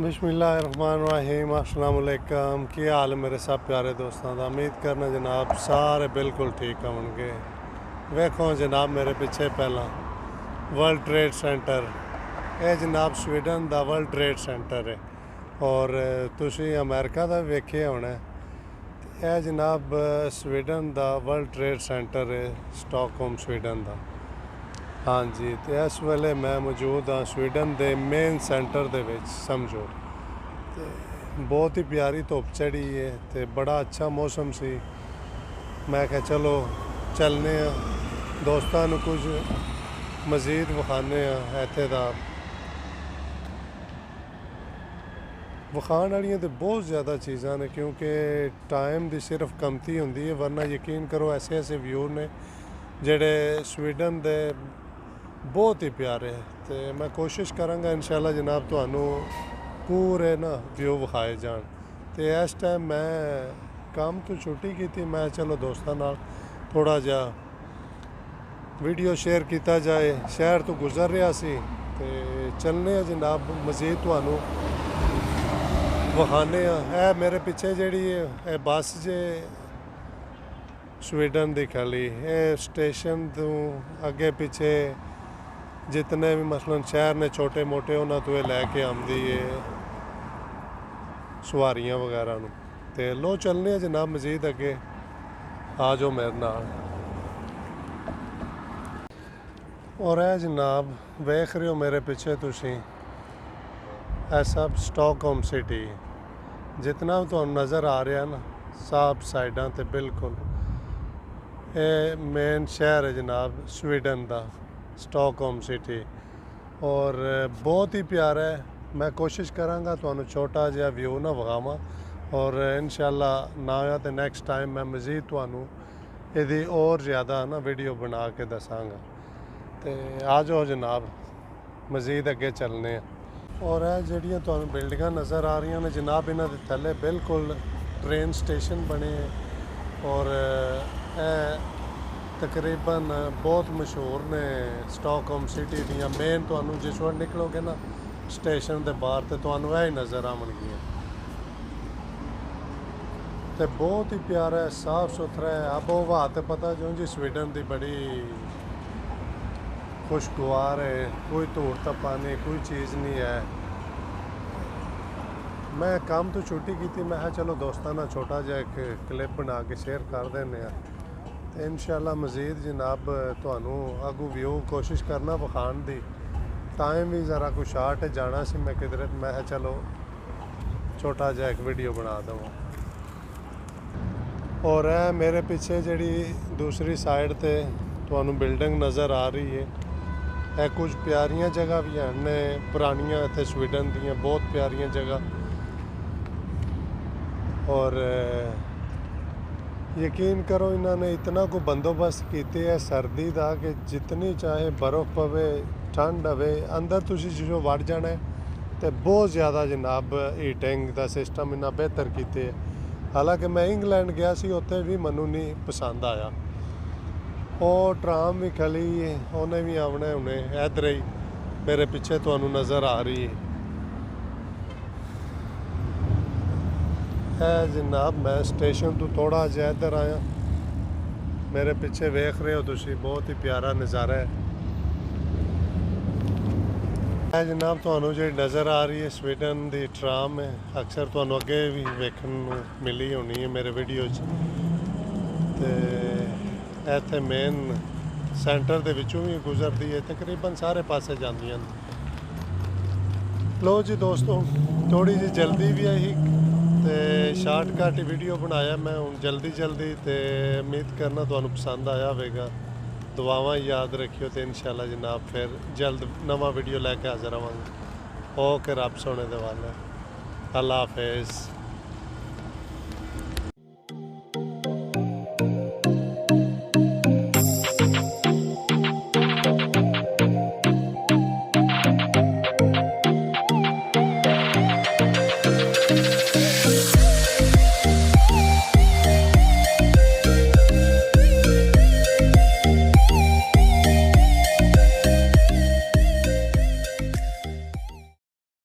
बिस्मिल्लाहिर्रहमानिर्रहीम। अस्सलाम वालेकुम। की हाल मेरे सब प्यारे दोस्तों का। उम्मीद करना जनाब सारे बिल्कुल ठीक होंगे। वेखो जनाब मेरे पिछे पहला वर्ल्ड ट्रेड सेंटर, यह जनाब स्वीडन का वर्ल्ड ट्रेड सेंटर है और तुसी अमेरिका का वेखे होना। यह जनाब स्वीडन का वर्ल्ड ट्रेड सेंटर है, स्टॉकहोम स्वीडन का। हाँ जी, तो इस वेले मैं मौजूद हाँ स्वीडन के मेन सेंटर दे विच समझो। ते बहुत ही प्यारी धुप चढ़ी है तो बड़ा अच्छा मौसम सी। मैं क्या चलो चलने दोस्तों को कुछ मज़ीद विखाने इत्थे दा। विखाण वालियां तो बहुत ज़्यादा चीज़ां ने क्योंकि टाइम की सिर्फ कमती होंदी है, वरना यकीन करो ऐसे ऐसे व्यू ने जेड़े स्वीडन दे बहुत ही प्यारे है। तो मैं कोशिश करांगा इंशाल्लाह जनाब तुहानू पूरे ना व्यू विखाए जान। तो इस टाइम मैं काम तो छुट्टी की थी, मैं चलो दोस्तों नाल थोड़ा जा वीडियो शेयर किया जाए। शहर तो गुजर रहा सी ते चलने जनाब मज़ीद तुहानू विखाने। है मेरे पिछे जिहड़ी है बस जे स्वीडन दी खली, ये स्टेशन तो अगे पिछे जितने भी मसलन शहर ने छोटे मोटे उन्होंने तो ये लैके आती है सवारियां वगैरह नूं। ते लो चलने जनाब मज़ीद अगे, आ जाओ मेरे नाल। और है जनाब वेख रहे हो मेरे पिछे तुसी, है सब स्टॉकहोम सिटी जितना भी तुहानूं नज़र आ रहा ना सब साइडां ते बिल्कुल ये मेन शहर है जनाब स्वीडन का स्टॉकहोम सिटी। और बहुत ही प्यारा है। मैं कोशिश करांगा तुहानूं छोटा जिहा व्यू ना विखावां और इंशाल्लाह ना होया तो नैक्सट टाइम मैं मज़ीद तुहानूं इहदी और ज़्यादा ना वीडियो बना के दसांगा। तो आ जाओ जनाब मज़ीद अगे चलने। और यह जिहड़ियां तुहानूं बिल्डिंगां नज़र आ रही ने जनाब, इन्हां दे थल्ले बिल्कुल ट्रेन स्टेशन बने और तकरीबन बहुत मशहूर ने स्टॉकहोम सिटी दियाँ मेन। तुहानूं जिस वक्त निकलोगे ना स्टेशन के बाहर तो तुहानूं यह नज़र आवणगियां। तो बहुत ही प्यारा है, साफ सुथरा है। आबो हवा तो पता जो जी स्वीडन की बड़ी खुशगवार है, कोई धूड़ धप्पा नहीं, कोई चीज़ नहीं है। मैं काम तो छुट्टी की थी, मैं चलो दोस्तों ना छोटा जिहा एक क्लिप बना के शेयर कर देने। इंशाल्लाह मज़ीद जनाब तुहानूं अगू व्यू कोशिश करना विखाण दी। टाइम भी ज़रा कुछ शार्ट है, जाना सी मैं किधर, मैं चलो छोटा जिहा एक वीडियो बना देवां। और मेरे पीछे जिहड़ी दूसरी साइड ते तुहानूं बिल्डिंग नज़र आ रही है, यह कुछ प्यारियां जगह भी हैं पुरानियां इत्थे स्वीडन दियां बहुत प्यारियां जगह। और यकीन करो इन्होंने इतना को बंदोबस्त किए है सर्दी का कि जितनी चाहे बर्फ़ पवे ठंड आवे अंदर तुसी जो वड़ जाना है। तो बहुत ज़्यादा जनाब हीटिंग का सिस्टम इन्ना बेहतर किए। हालांकि मैं इंग्लैंड गया सी, उत्थे भी मैनू नहीं पसंद आया। और ट्राम भी खली उन्हें भी आना उन्हें इधर ही मेरे पिछे तुहानूं नज़र आ रही है। जनाब मैं स्टेशन तो थोड़ा जिहा इधर आया, मेरे पिछे वेख रहे हो तुसी बहुत ही प्यारा नज़ारा है। जनाब तुहानूं जिहड़ी नज़र आ रही है स्वीडन की ट्राम है, अक्सर तुहानूं अगे भी वेखण नूं मिली होनी है मेरे वीडियो च। ते इत्थे मेन सेंटर दे विचों भी गुजरती है, तकरीबन सारे पासे जांदियां। लो जी दोस्तों थोड़ी जी जल्दी भी आई तो शार्टकट वीडियो बनाया मैं हूँ जल्दी तो उम्मीद करना तुहानूं पसंद आया होगा। दुआवां याद रखियो तो इंशाल्लाह जनाब फिर जल्द नवा वीडियो लैके हाज़र आवांगे। ओके रब सोने दे वाले। अल्लाह हाफिज़।